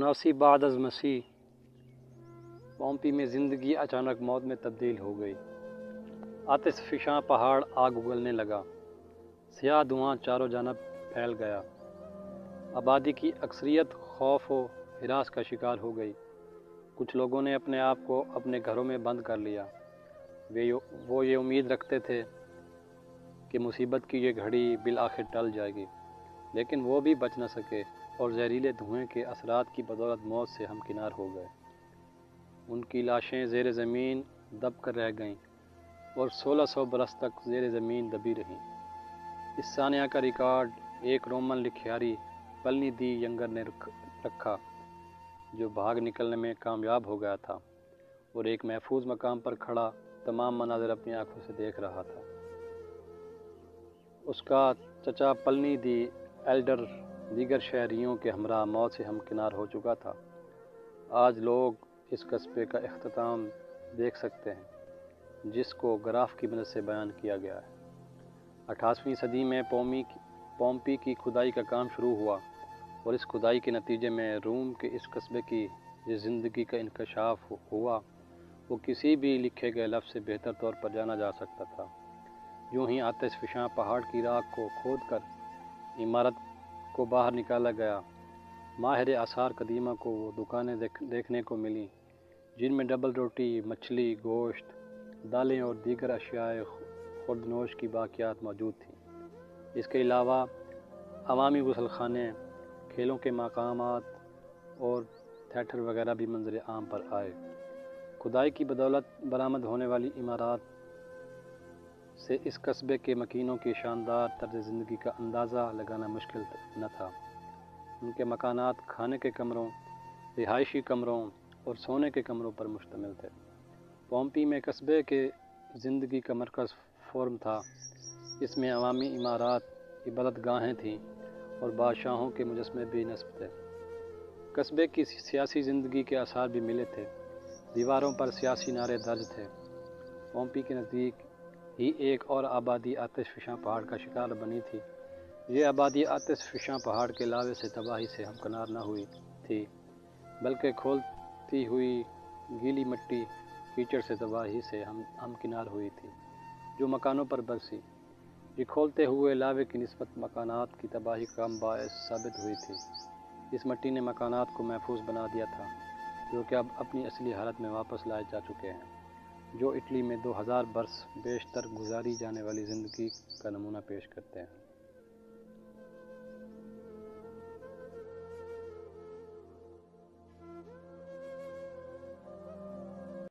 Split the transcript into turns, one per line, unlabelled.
Nosy بعد از مسیح Pompey میں زندگی اچانک موت میں تبدیل ہو گئی۔ آتش فشاں پہاڑ آگ اگلنے لگا، سیاہ دھواں چاروں جانب پھیل گیا۔ آبادی کی اکثریت خوف و ہراس کا شکار ہو گئی۔ کچھ لوگوں نے اپنے آپ کو اپنے گھروں میں بند کر لیا۔ وہ یہ امید رکھتے تھے کہ مصیبت کی یہ گھڑی بالآخر ٹل جائے گی، لیکن وہ بھی بچ نہ سکے اور زہریلے دھوئیں کے اثرات کی بدولت موت سے ہمکنار ہو گئے۔ ان کی لاشیں زیر زمین دب کر رہ گئیں اور 1600 برس تک زیر زمین دبی رہیں۔ اس ثانیہ کا ریکارڈ ایک رومن لکھیاری پلنی دی ینگر نے رکھا، جو بھاگ نکلنے میں کامیاب ہو گیا تھا اور ایک محفوظ مقام پر کھڑا تمام مناظر اپنی آنکھوں سے دیکھ رہا تھا۔ اس کا چچا پلنی دی ایلڈر دیگر شہریوں کے ہمراہ موت سے ہمکنار ہو چکا تھا۔ آج لوگ اس قصبے کا اختتام دیکھ سکتے ہیں، جس کو گراف کی مدد سے بیان کیا گیا ہے۔ 28ویں صدی میں پومپی کی کھدائی کا کام شروع ہوا، اور اس کھدائی کے نتیجے میں روم کے اس قصبے کی جس زندگی کا انکشاف ہوا، وہ کسی بھی لکھے گئے لفظ سے بہتر طور پر جانا جا سکتا تھا۔ یوں ہی آتش فشاں پہاڑ کی راکھ کو کھود کر عمارت کو باہر نکالا گیا۔ ماہر آثار قدیمہ کو وہ دکانیں دیکھنے کو ملیں جن میں ڈبل روٹی، مچھلی، گوشت، دالیں اور دیگر اشیاء خوردنوش کی باقیات موجود تھیں۔ اس کے علاوہ عوامی غسل خانے، کھیلوں کے مقامات اور تھیٹر وغیرہ بھی منظر عام پر آئے۔ کھدائی کی بدولت برآمد ہونے والی عمارات سے اس قصبے کے مکینوں کی شاندار طرز زندگی کا اندازہ لگانا مشکل نہ تھا۔ ان کے مکانات کھانے کے کمروں، رہائشی کمروں اور سونے کے کمروں پر مشتمل تھے۔ پومپی میں قصبے کے زندگی کا مرکز فورم تھا۔ اس میں عوامی عمارات، عبادت گاہیں تھیں اور بادشاہوں کے مجسمے بھی نصب تھے۔ قصبے کی سیاسی زندگی کے آثار بھی ملے تھے۔ دیواروں پر سیاسی نعرے درج تھے۔ پومپی کے نزدیک ہی ایک اور آبادی آتش فشاں پہاڑ کا شکار بنی تھی۔ یہ آبادی آتش فشاں پہاڑ کے لاوے سے تباہی سے ہمکنار نہ ہوئی تھی، بلکہ کھولتی ہوئی گیلی مٹی کیچڑ سے تباہی سے ہمکنار ہوئی تھی، جو مکانوں پر برسی۔ یہ کھولتے ہوئے لاوے کی نسبت مکانات کی تباہی کا باعث ثابت ہوئی تھی۔ اس مٹی نے مکانات کو محفوظ بنا دیا تھا، جو کہ اب اپنی اصلی حالت میں واپس لائے جا چکے ہیں، جو اٹلی میں 2000 برس بیشتر گزاری جانے والی زندگی کا نمونہ پیش کرتے ہیں۔